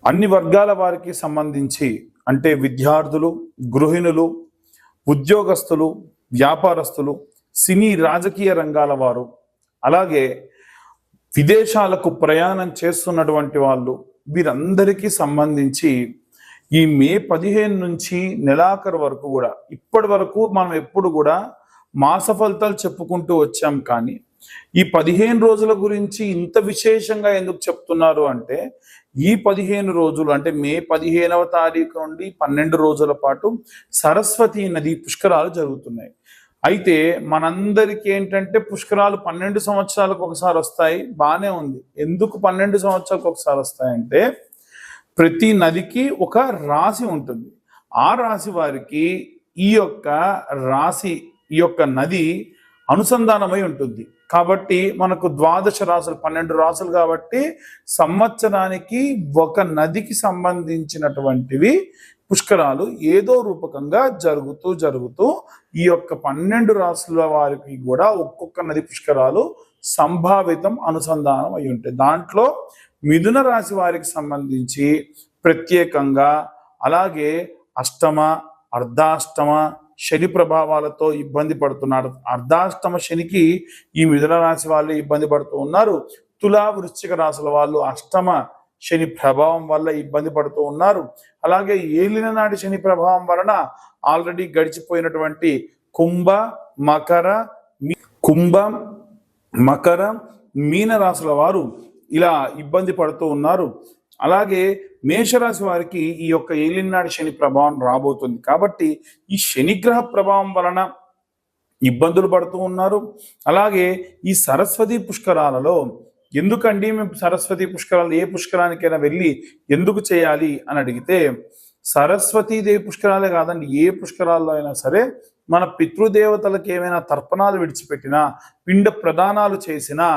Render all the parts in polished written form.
అన్ని వర్గాల వారికి సంబంధించి అంటే విద్యార్థులు, గృహిణులు, ఉద్యోగస్తులు, వ్యాపారస్తులు, సినీ రాజకీయ రంగాల వారు, అలాగే విదేశాలకు ప్రయాణం చేస్తున్నటువంటి వాళ్ళు, వీరందరికీ సంబంధించి ఈ మే 15 నుంచి నెలాఖరు వరకు కూడా ఇప్పటి వరకు మనం ఎప్పుడు కూడా మాస ఫలితాలు చెప్పుకుంటూ వచ్చాం. కానీ ఈ 15 రోజుల గురించి ఇంత విశేషంగా ఎందుకు చెప్తున్నారు అంటే, ఈ 15 రోజులు అంటే మే 15వ తారీఖు నుండి 12 రోజుల పాటు సరస్వతి నది పుష్కరాలు జరుగుతున్నాయి. అయితే మనందరికీ ఏంటంటే పుష్కరాలు 12 సంవత్సరాలకు ఒకసారి వస్తాయి, బాగానే ఉంది. ఎందుకు 12 సంవత్సరాలకు ఒకసారి వస్తాయంటే, ప్రతి నదికి ఒక రాశి ఉంటుంది. ఆ రాశి వారికి ఈ యొక్క నది అనుసంధానమై ఉంటుంది. కాబట్టి మనకు 12 రాసులు 12 రాసులు కాబట్టి సంవత్సరానికి ఒక నదికి సంబంధించినటువంటివి పుష్కరాలు ఏదో రూపకంగా జరుగుతూ ఈ యొక్క 12 రాసుల వారికి కూడా ఒక్కొక్క నది పుష్కరాలు సంభావితం అనుసంధానం అయి ఉంటాయి. దాంట్లో మిథున రాశి వారికి సంబంధించి ప్రత్యేకంగా, అలాగే అష్టమ, అర్ధాష్టమ శని ప్రభావాలతో ఇబ్బంది పడుతున్నారు. అర్ధాష్టమ శనికి ఈ మిథున రాశి వాళ్ళు ఇబ్బంది పడుతూ ఉన్నారు. తులా, వృశ్చిక రాశుల వాళ్ళు అష్టమ శని ప్రభావం వల్ల ఇబ్బంది పడుతూ ఉన్నారు. అలాగే ఏలిన నాటి శని ప్రభావం వలన ఆల్రెడీ గడిచిపోయినటువంటి కుంభ, మకర, మీన రాశుల వారు ఇలా ఇబ్బంది పడుతూ ఉన్నారు. అలాగే మేషరాశి వారికి ఈ యొక్క ఏలినాటి శని ప్రభావం రాబోతుంది. కాబట్టి ఈ శనిగ్రహ ప్రభావం వలన ఇబ్బందులు పడుతూ ఉన్నారు. అలాగే ఈ సరస్వతి పుష్కరాలలో ఎందుకండి మేము సరస్వతి పుష్కరాలు ఏ పుష్కరానికైనా వెళ్ళి ఎందుకు చేయాలి అని అడిగితే, సరస్వతీదేవి పుష్కరాలే కాదండి, ఏ పుష్కరాల్లో అయినా సరే మన పితృదేవతలకు ఏమైనా తర్పణాలు విడిచిపెట్టినా, పిండ ప్రదానాలు చేసినా,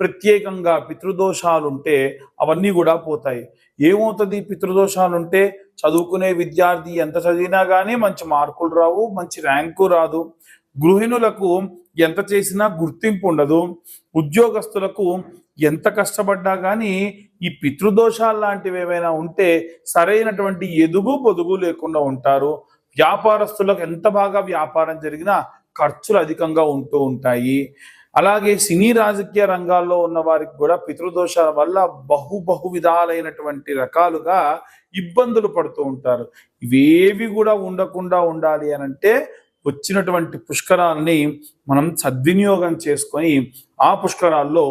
ప్రత్యేకంగా పితృదోషాలుంటే అవన్నీ కూడా పోతాయి. ఏమవుతుంది పితృదోషాలుంటే? చదువుకునే విద్యార్థి ఎంత చదివినా కానీ మంచి మార్కులు రావు, మంచి ర్యాంకు రాదు. గృహిణులకు ఎంత చేసినా గుర్తింపు ఉండదు. ఉద్యోగస్తులకు ఎంత కష్టపడ్డా కానీ ఈ పితృదోషాలు లాంటివి ఏమైనా ఉంటే సరైనటువంటి ఎదుగు పొదుగు లేకుండా ఉంటారు. వ్యాపారస్తులకు ఎంత బాగా వ్యాపారం జరిగినా ఖర్చులు అధికంగా ఉంటూ ఉంటాయి. అలాగే సినీ రాజకీయ రంగాల్లో ఉన్న వారికి కూడా పితృదోషాల వల్ల బహు విధాలైనటువంటి రకాలుగా ఇబ్బందులు పడుతూ ఉంటారు. ఇవేవి కూడా ఉండకుండా ఉండాలి అని అంటే వచ్చినటువంటి పుష్కరాలని మనం సద్వినియోగం చేసుకొని ఆ పుష్కరాల్లో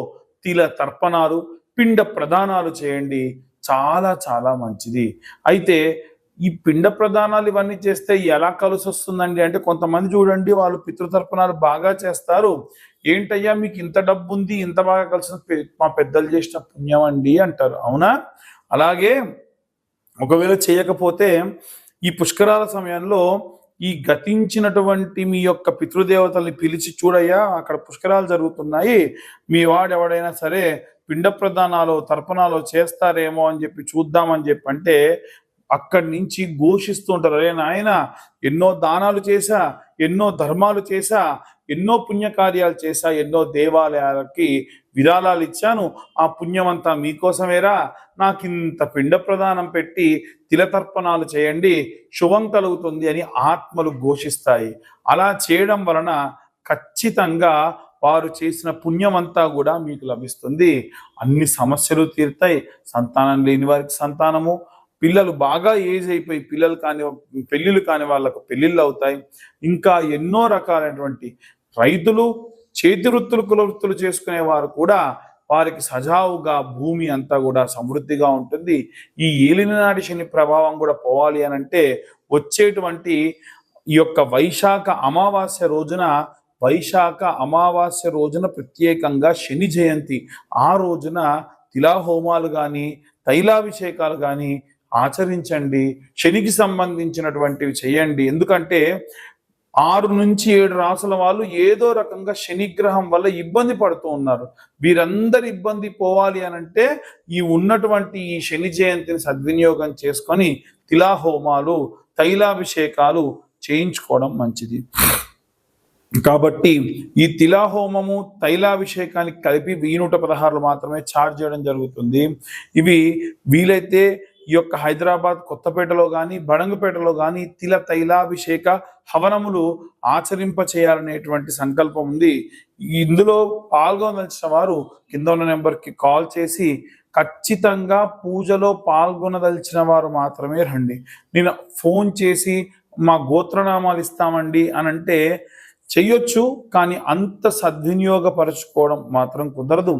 తిల తర్పణాలు, పిండ ప్రదానాలు చేయండి. చాలా చాలా మంచిది. అయితే ఈ పిండ ప్రదానాలు ఇవన్నీ చేస్తే ఎలా కలిసి వస్తుందండి అంటే, కొంతమంది చూడండి వాళ్ళు పితృతర్పణాలు బాగా చేస్తారు. ఏంటయ్యా మీకు ఇంత డబ్బు ఉంది, ఇంత బాగా కలిసి, మా పెద్దలు చేసిన పుణ్యం అండి అంటారు. అవునా? అలాగే ఒకవేళ చేయకపోతే ఈ పుష్కరాల సమయంలో ఈ గతించినటువంటి మీ యొక్క పితృదేవతల్ని పిలిచి, చూడయ్యా అక్కడ పుష్కరాలు జరుగుతున్నాయి, మీ వాడు ఎవడైనా సరే పిండ ప్రదానాలు తర్పణాలు చేస్తారేమో అని చెప్పి చూద్దామని చెప్పి అంటే అక్కడి నుంచి ఘోషిస్తూ ఉంటారు, అరే నాయన ఎన్నో దానాలు చేశా, ఎన్నో ధర్మాలు చేశా, ఎన్నో పుణ్యకార్యాలు చేశా, ఎన్నో దేవాలయాలకి విరాళాలు ఇచ్చాను, ఆ పుణ్యమంతా మీకోసమేరా, నాకింత పిండ ప్రదానం పెట్టి తిలతర్పణాలు చేయండి, శుభం కలుగుతుంది అని ఆత్మలు ఘోషిస్తాయి. అలా చేయడం వలన ఖచ్చితంగా వారు చేసిన పుణ్యమంతా కూడా మీకు లభిస్తుంది. అన్ని సమస్యలు తీరుతాయి. సంతానం లేని వారికి సంతానము, పిల్లలు బాగా ఏజ్ అయిపోయి పెళ్ళిళ్ళు కాని వాళ్ళకు పెళ్ళిళ్ళు అవుతాయి. ఇంకా ఎన్నో రకాలైనటువంటి రైతులు, చేతి వృత్తులు, కుల వృత్తులు చేసుకునే వారు కూడా వారికి సజావుగా భూమి అంతా కూడా సమృద్ధిగా ఉంటుంది. ఈ ఏలినాటి శని ప్రభావం కూడా పోవాలి అని అంటే వచ్చేటువంటి ఈ యొక్క వైశాఖ అమావాస్య రోజున ప్రత్యేకంగా శని జయంతి, ఆ రోజున తిలాహోమాలు కానీ తైలాభిషేకాలు కానీ ఆచరించండి. శనికి సంబంధించినటువంటివి చేయండి. ఎందుకంటే 6 నుంచి 7 రాసుల వాళ్ళు ఏదో రకంగా శనిగ్రహం వల్ల ఇబ్బంది పడుతూ ఉన్నారు. వీరందరి ఇబ్బంది పోవాలి అనంటే ఈ ఉన్నటువంటి ఈ శని జయంతిని సద్వినియోగం చేసుకొని తిలాహోమాలు, తైలాభిషేకాలు చేయించుకోవడం మంచిది. కాబట్టి ఈ తిలాహోమము, తైలాభిషేకానికి కలిపి 116 మాత్రమే ఛార్జ్ చేయడం జరుగుతుంది. ఇవి వీలైతే ఈ యొక్క హైదరాబాద్ కొత్తపేటలో కానీ బడంగపేటలో కానీ తిల తైలాభిషేక హవనములు ఆచరింప చేయాలనేటువంటి సంకల్పం ఉంది. ఇందులో పాల్గొనదలిచిన వారు కింద ఉన్న నెంబర్కి కాల్ చేసి ఖచ్చితంగా పూజలో పాల్గొనదలిచిన వారు మాత్రమే రండి. నేను ఫోన్ చేసి మా గోత్రనామాలు ఇస్తామండి అని అంటే చెయ్యొచ్చు, కానీ అంత సద్వినియోగపరచుకోవడం మాత్రం కుదరదు.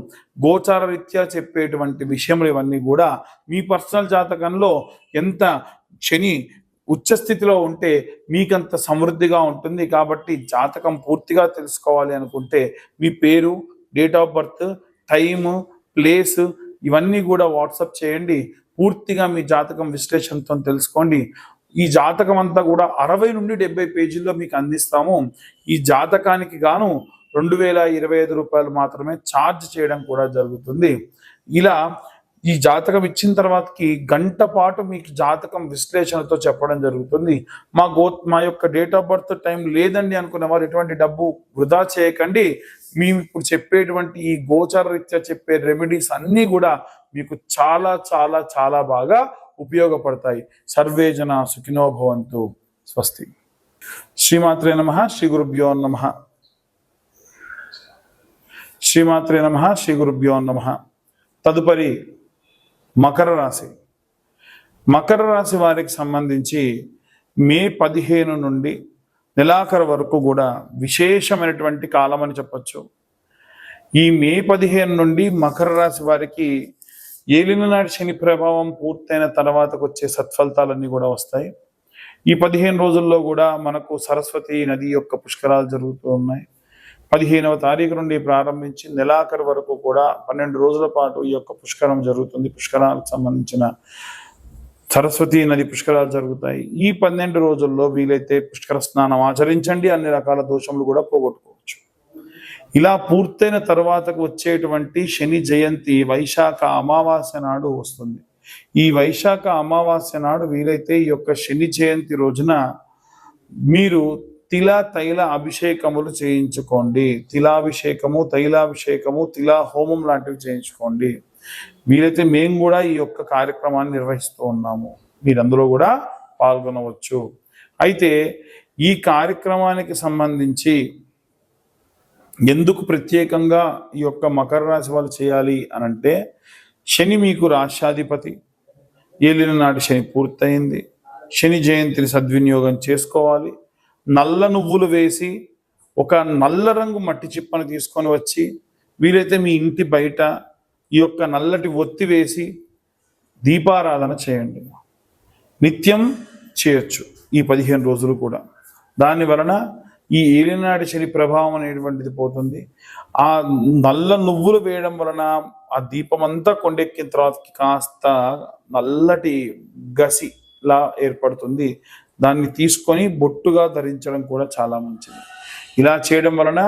గోచార రీత్యా చెప్పేటువంటి విషయములు ఇవన్నీ కూడా మీ పర్సనల్ జాతకంలో ఎంత శని ఉచ్చస్థితిలో ఉంటే మీకంత సమృద్ధిగా ఉంటుంది. కాబట్టి జాతకం పూర్తిగా తెలుసుకోవాలి అనుకుంటే మీ పేరు, date of birth, time, place ఇవన్నీ కూడా వాట్సాప్ చేయండి. పూర్తిగా మీ జాతకం విశ్లేషణతో తెలుసుకోండి. ఈ జాతకం అంతా కూడా 60 నుండి 70 పేజీల్లో మీకు అందిస్తాము. ఈ జాతకానికి గాను 2025 రూపాయలు మాత్రమే ఛార్జ్ చేయడం కూడా జరుగుతుంది. ఇలా ఈ జాతకం ఇచ్చిన తర్వాతకి గంట పాటు మీకు జాతకం విశ్లేషణతో చెప్పడం జరుగుతుంది. మా యొక్క డేట్ ఆఫ్ బర్త్ టైం లేదండి అనుకునే వారు ఎటువంటి డబ్బు వృధా చేయకండి. మేము ఇప్పుడు చెప్పేటువంటి ఈ గోచార రీత్యా చెప్పే రెమెడీస్ అన్నీ కూడా మీకు చాలా చాలా చాలా బాగా ఉపయోగపడతాయి. సర్వే జన సుఖినో భవంతు. స్వస్తి. శ్రీమాత్రే నమః. శ్రీ గురుభ్యో నమః. శ్రీమాత్రే నమః. శ్రీ గురుభ్యో నమః. తదుపరి మకర రాశి. మకర రాశి వారికి సంబంధించి మే 15 నుండి నెలాఖరు వరకు కూడా విశేషమైనటువంటి కాలం అని చెప్పచ్చు. ఈ మే 15 నుండి మకర రాశి వారికి ఏలినాటి శని ప్రభావం పూర్తయిన తర్వాతకు వచ్చే సత్ఫలితాలన్నీ కూడా వస్తాయి. ఈ 15 రోజుల్లో కూడా మనకు సరస్వతి నది యొక్క పుష్కరాలు జరుగుతూ ఉన్నాయి. 15వ తారీఖు నుండి ప్రారంభించి నెలాఖరు వరకు కూడా 12 రోజుల పాటు ఈ యొక్క పుష్కరం జరుగుతుంది. పుష్కరాలకు సంబంధించిన సరస్వతి నది పుష్కరాలు జరుగుతాయి. ఈ 12 రోజుల్లో వీలైతే పుష్కర స్నానం ఆచరించండి. అన్ని రకాల దోషములు కూడా పోగొట్టుకోవచ్చు. ఇలా పూర్తయిన తర్వాతకు వచ్చేటువంటి శని జయంతి వైశాఖ అమావాస్య నాడు వస్తుంది. ఈ వైశాఖ అమావాస్య నాడు వీలైతే ఈ యొక్క శని జయంతి రోజున మీరు తిల తైల అభిషేకములు చేయించుకోండి. తిలాభిషేకము, తైలాభిషేకము, తిలా హోమం లాంటివి చేయించుకోండి. వీలైతే మేము కూడా ఈ యొక్క కార్యక్రమాన్ని నిర్వహిస్తూ ఉన్నాము. మీరు అందులో కూడా పాల్గొనవచ్చు. అయితే ఈ కార్యక్రమానికి సంబంధించి ఎందుకు ప్రత్యేకంగా ఈ యొక్క మకర రాశి వాళ్ళు చేయాలి అనంటే, శని మీకు రాష్ట్రాధిపతి, ఏలిన నాటి శని పూర్తయింది. శని జయంతిని సద్వినియోగం చేసుకోవాలి. నల్ల నువ్వులు వేసి ఒక నల్ల రంగు మట్టి చిప్పను తీసుకొని వచ్చి వీలైతే మీ ఇంటి బయట ఈ యొక్క నల్లటి ఒత్తి వేసి దీపారాధన చేయండి. నిత్యం చేయొచ్చు ఈ 15 రోజులు కూడా. దాని వలన ఈ ఏలినాటి శని ప్రభావం అనేటువంటిది పోతుంది. ఆ నల్ల నువ్వులు వేయడం వలన ఆ దీపం అంతా కొండెక్కిన తర్వాత కాస్త నల్లటి గసిలా ఏర్పడుతుంది. దాన్ని తీసుకొని బొట్టుగా ధరించడం కూడా చాలా మంచిది. ఇలా చేయడం వలన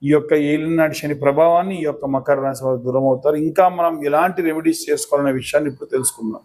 ఈ యొక్క ఏలినాటి శని ప్రభావాన్ని ఈ యొక్క మకర రాశి వారు దూరం అవుతారు. ఇంకా మనం ఎలాంటి రెమెడీస్ చేసుకోవాలనే విషయాన్ని ఇప్పుడు తెలుసుకుందాం.